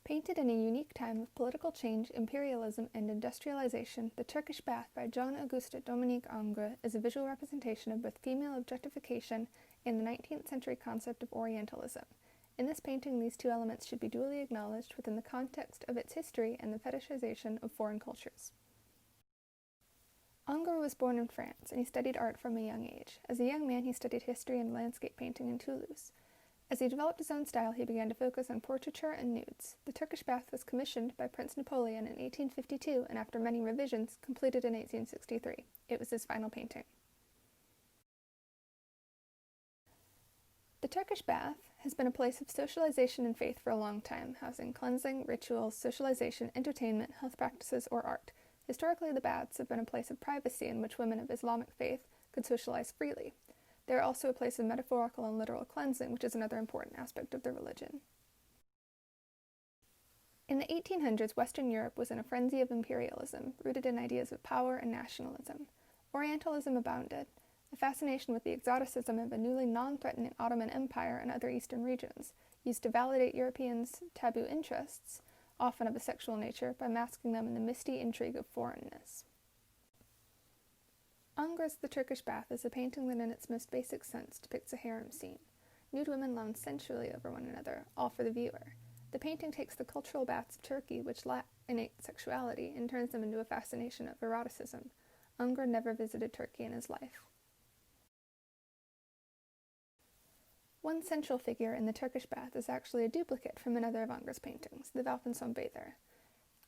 Painted in a unique time of political change, imperialism, and industrialization, the Turkish Bath by Jean Auguste Dominique Ingres is a visual representation of both female objectification and the 19th century concept of Orientalism. In this painting, these two elements should be duly acknowledged within the context of its history and the fetishization of foreign cultures. Ingres was born in France, and he studied art from a young age. As a young man, he studied history and landscape painting in Toulouse. As he developed his own style, he began to focus on portraiture and nudes. The Turkish Bath was commissioned by Prince Napoleon in 1852 and after many revisions, completed in 1863. It was his final painting. The Turkish Bath has been a place of socialization and faith for a long time, housing cleansing, rituals, socialization, entertainment, health practices, or art. Historically, the baths have been a place of privacy in which women of Islamic faith could socialize freely. They are also a place of metaphorical and literal cleansing, which is another important aspect of their religion. In the 1800s, Western Europe was in a frenzy of imperialism, rooted in ideas of power and nationalism. Orientalism abounded, a fascination with the exoticism of a newly non-threatening Ottoman Empire and other eastern regions, used to validate Europeans' taboo interests, often of a sexual nature, by masking them in the misty intrigue of foreignness. Ingres' The Turkish Bath is a painting that in its most basic sense depicts a harem scene. Nude women lounge sensually over one another, all for the viewer. The painting takes the cultural baths of Turkey, which lack innate sexuality, and turns them into a fascination of eroticism. Ingres never visited Turkey in his life. One central figure in the Turkish Bath is actually a duplicate from another of Ingres' paintings, the Valpensum Bather.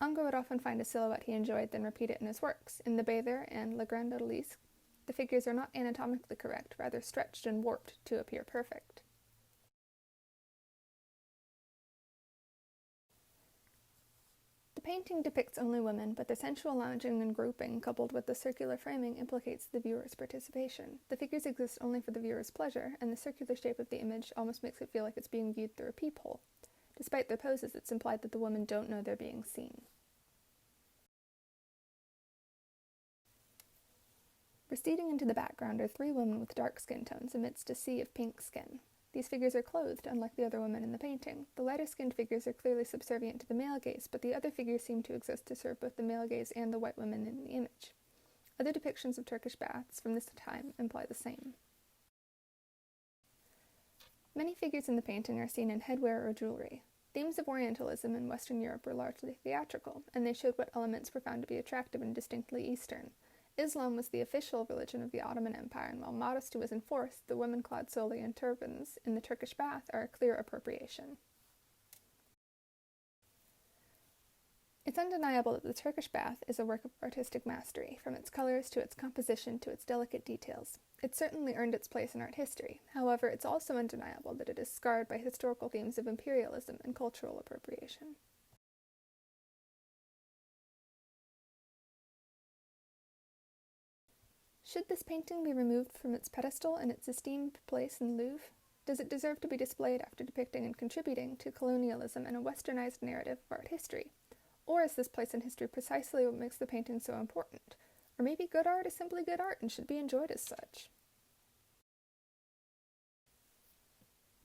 Ingres would often find a silhouette he enjoyed, then repeat it in his works. In The Bather and Le Grand Odalisque, the figures are not anatomically correct, rather stretched and warped to appear perfect. The painting depicts only women, but the sensual lounging and grouping, coupled with the circular framing, implicates the viewer's participation. The figures exist only for the viewer's pleasure, and the circular shape of the image almost makes it feel like it's being viewed through a peephole. Despite their poses, it's implied that the women don't know they're being seen. Receding into the background are three women with dark skin tones amidst a sea of pink skin. These figures are clothed, unlike the other women in the painting. The lighter-skinned figures are clearly subservient to the male gaze, but the other figures seem to exist to serve both the male gaze and the white women in the image. Other depictions of Turkish baths from this time imply the same. Many figures in the painting are seen in headwear or jewelry. Themes of Orientalism in Western Europe were largely theatrical, and they showed what elements were found to be attractive and distinctly Eastern. Islam was the official religion of the Ottoman Empire, and while modesty was enforced, the women clad solely in turbans in the Turkish Bath are a clear appropriation. It's undeniable that the Turkish Bath is a work of artistic mastery, from its colors to its composition to its delicate details. It certainly earned its place in art history. However, it's also undeniable that it is scarred by historical themes of imperialism and cultural appropriation. Should this painting be removed from its pedestal and its esteemed place in the Louvre? Does it deserve to be displayed after depicting and contributing to colonialism and a westernized narrative of art history? Or is this place in history precisely what makes the painting so important? Or maybe good art is simply good art and should be enjoyed as such.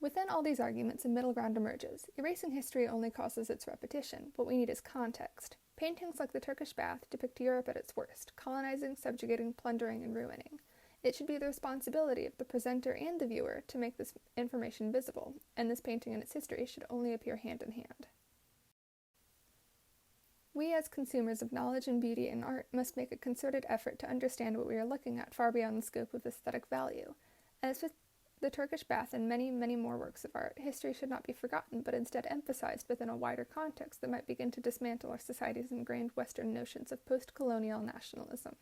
Within all these arguments, a middle ground emerges. Erasing history only causes its repetition. What we need is context. Paintings like the Turkish Bath depict Europe at its worst, colonizing, subjugating, plundering, and ruining. It should be the responsibility of the presenter and the viewer to make this information visible, and this painting and its history should only appear hand in hand. We as consumers of knowledge and beauty in art must make a concerted effort to understand what we are looking at far beyond the scope of aesthetic value. As with the Turkish Bath and many, many more works of art, history should not be forgotten, but instead emphasized within a wider context that might begin to dismantle our society's ingrained Western notions of post-colonial nationalism.